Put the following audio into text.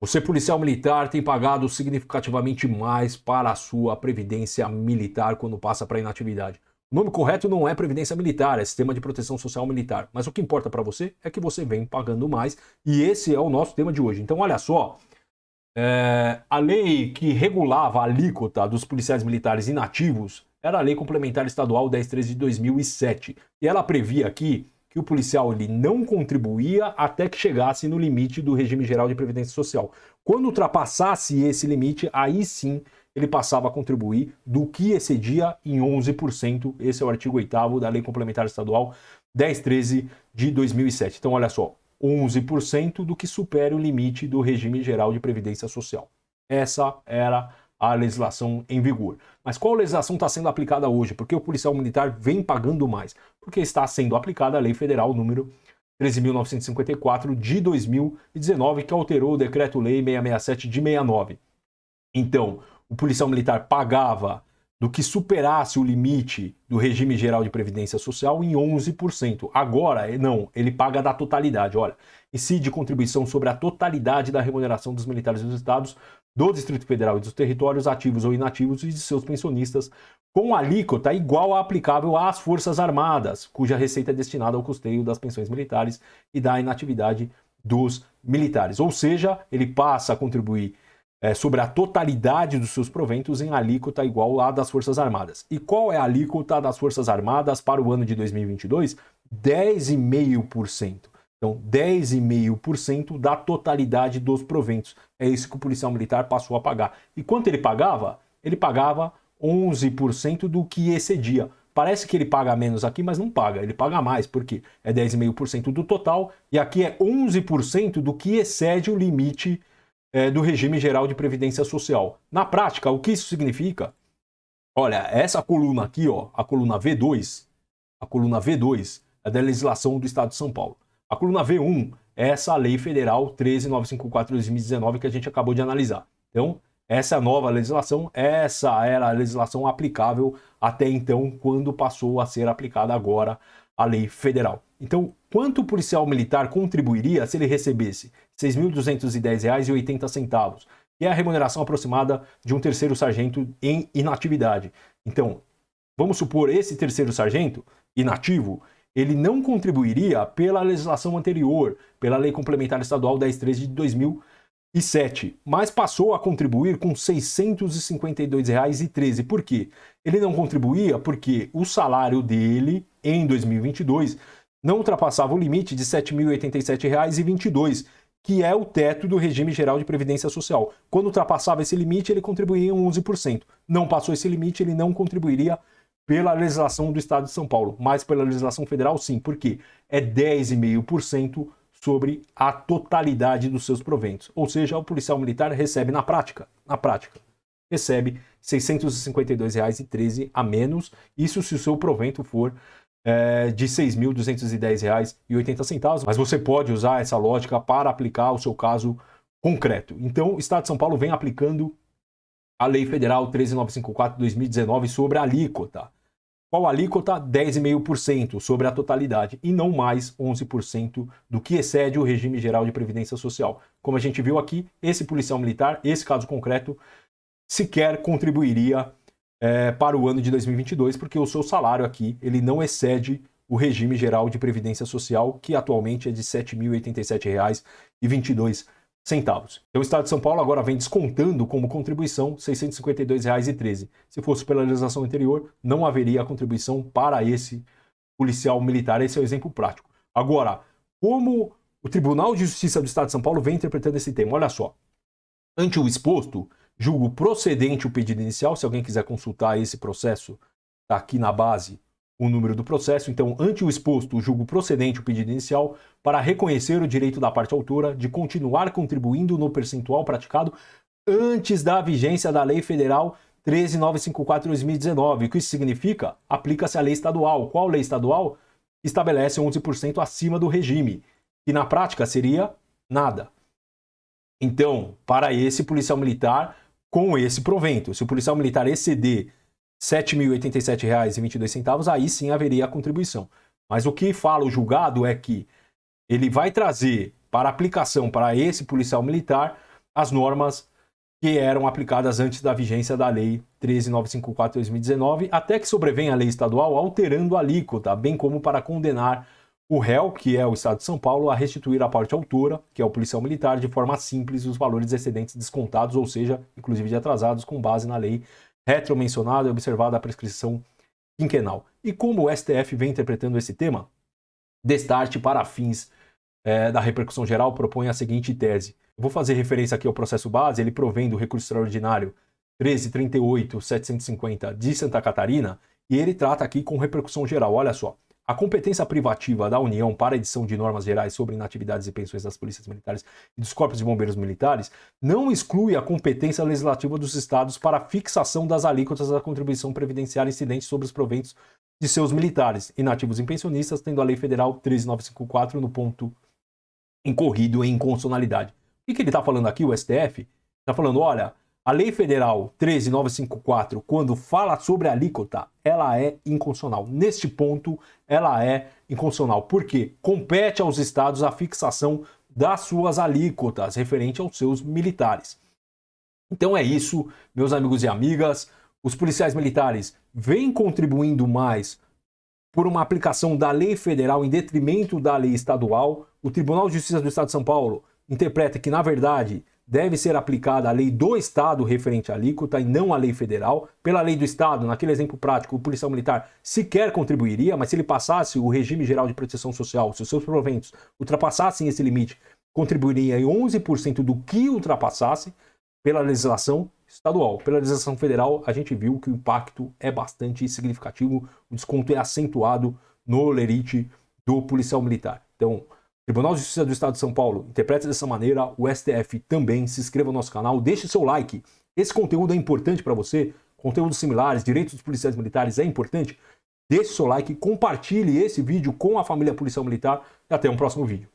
Você, policial militar, tem pagado significativamente mais para a sua previdência militar quando passa para inatividade. O nome correto não é Previdência Militar, é Sistema de Proteção Social Militar. Mas o que importa para você é que você vem pagando mais e esse é o nosso tema de hoje. Então, olha só, a lei que regulava a alíquota dos policiais militares inativos era a Lei Complementar Estadual 1013 de 2007. E ela previa aqui que o policial ele não contribuía até que chegasse no limite do regime geral de previdência social. Quando ultrapassasse esse limite, aí sim ele passava a contribuir do que excedia em 11%. Esse é o artigo 8º da Lei Complementar Estadual 1013 de 2007. Então, olha só, 11% do que supere o limite do regime geral de previdência social. Essa era a legislação em vigor. Mas qual legislação está sendo aplicada hoje? Porque o policial militar vem pagando mais? Porque está sendo aplicada a Lei Federal número 13.954 de 2019, que alterou o Decreto-Lei 667 de 69. Então, o policial militar pagava do que superasse o limite do regime geral de previdência social em 11%. Agora, não, ele paga da totalidade. Olha, incide contribuição sobre a totalidade da remuneração dos militares dos estados, do Distrito Federal e dos territórios ativos ou inativos e de seus pensionistas, com alíquota igual à aplicável às Forças Armadas, cuja receita é destinada ao custeio das pensões militares e da inatividade dos militares. Ou seja, ele passa a contribuir sobre a totalidade dos seus proventos em alíquota igual à das Forças Armadas. E qual é a alíquota das Forças Armadas para o ano de 2022? 10,5%. Então, 10,5% da totalidade dos proventos. É isso que o policial militar passou a pagar. E quanto ele pagava? Ele pagava 11% do que excedia. Parece que ele paga menos aqui, mas não paga. Ele paga mais, porque é 10,5% do total e aqui é 11% do que excede o limite do regime geral de previdência social. Na prática, o que isso significa? Olha, essa coluna aqui, ó, a coluna V2 é da legislação do Estado de São Paulo. A coluna V1 é essa lei federal 13.954 de 2019 que a gente acabou de analisar. Então, essa é a nova legislação, essa era a legislação aplicável até então, quando passou a ser aplicada agora a lei federal. Então, quanto o policial militar contribuiria se ele recebesse R$ 6.210,80, que é a remuneração aproximada de um terceiro sargento em inatividade? Então, vamos supor esse terceiro sargento inativo, ele não contribuiria pela legislação anterior, pela Lei Complementar Estadual 1013 de 2007, mas passou a contribuir com R$ 652,13. Por quê? Ele não contribuía porque o salário dele, em 2022, não ultrapassava o limite de R$ 7.087,22, que é o teto do regime geral de previdência social. Quando ultrapassava esse limite, ele contribuía em 11%. Não passou esse limite, ele não contribuiria pela legislação do Estado de São Paulo, mas pela legislação federal, sim. Por quê? É 10,5% sobre a totalidade dos seus proventos. Ou seja, o policial militar recebe na prática, recebe R$ 652,13 a menos, isso se o seu provento for de R$ 6.210,80, mas você pode usar essa lógica para aplicar o seu caso concreto. Então, o Estado de São Paulo vem aplicando a Lei Federal 13.954 de 2019 sobre a alíquota. Qual alíquota? 10,5% sobre a totalidade e não mais 11% do que excede o regime geral de previdência social. Como a gente viu aqui, esse policial militar, esse caso concreto, sequer contribuiria para o ano de 2022, porque o seu salário aqui ele não excede o regime geral de previdência social, que atualmente é de R$ 7.087,22. Então, o Estado de São Paulo agora vem descontando como contribuição R$ 652,13. Se fosse pela legislação anterior, não haveria contribuição para esse policial militar. Esse é o exemplo prático. Agora, como o Tribunal de Justiça do Estado de São Paulo vem interpretando esse tema? Olha só. Ante o exposto, julgo procedente o pedido inicial. Se alguém quiser consultar esse processo, está aqui na base o número do processo. Então, ante o exposto, julgo procedente o pedido inicial para reconhecer o direito da parte autora de continuar contribuindo no percentual praticado antes da vigência da Lei Federal 13.954 de 2019. O que isso significa? Aplica-se a lei estadual. Qual lei estadual? Estabelece 11% acima do regime, que na prática seria nada. Então, para esse policial militar, com esse provento, se o policial militar exceder R$ 7.087,22, aí sim haveria a contribuição. Mas o que fala o julgado é que ele vai trazer para aplicação para esse policial militar as normas que eram aplicadas antes da vigência da Lei 13.954 de 2019, até que sobrevém a lei estadual alterando a alíquota, bem como para condenar o réu, que é o Estado de São Paulo, a restituir à parte autora, que é o policial militar, de forma simples os valores excedentes descontados, ou seja, inclusive de atrasados, com base na lei retromencionada e observada a prescrição quinquenal. E como o STF vem interpretando esse tema, Destarte, para fins da repercussão geral, propõe a seguinte tese. Eu vou fazer referência aqui ao processo base, ele provém do recurso extraordinário 13.38.750 de Santa Catarina, e ele trata aqui com repercussão geral. Olha só, a competência privativa da União para a edição de normas gerais sobre inatividades e pensões das polícias militares e dos corpos de bombeiros militares não exclui a competência legislativa dos estados para a fixação das alíquotas da contribuição previdenciária incidente sobre os proventos de seus militares, inativos e pensionistas, tendo a Lei Federal 13.954 no ponto incorrido em inconstitucionalidade. O que ele está falando aqui, o STF? Está falando, olha, a Lei Federal 13.954, quando fala sobre a alíquota, ela é inconstitucional. Neste ponto, ela é inconstitucional. Por quê? Compete aos estados a fixação das suas alíquotas referente aos seus militares. Então é isso, meus amigos e amigas. Os policiais militares vêm contribuindo mais por uma aplicação da lei federal em detrimento da lei estadual. O Tribunal de Justiça do Estado de São Paulo interpreta que, na verdade, deve ser aplicada a lei do Estado referente à alíquota e não a lei federal. Pela lei do Estado, naquele exemplo prático, o policial militar sequer contribuiria, mas se ele passasse o regime geral de proteção social, se os seus proventos ultrapassassem esse limite, contribuiria em 11% do que ultrapassasse pela legislação estadual. Pela legislação federal, a gente viu que o impacto é bastante significativo, o desconto é acentuado no lerite do policial militar. Então, o Tribunal de Justiça do Estado de São Paulo interpreta dessa maneira, o STF também. Se inscreva no nosso canal, deixe seu like. Esse conteúdo é importante para você, conteúdos similares, direitos dos policiais militares é importante. Deixe seu like, compartilhe esse vídeo com a família policial militar e até um próximo vídeo.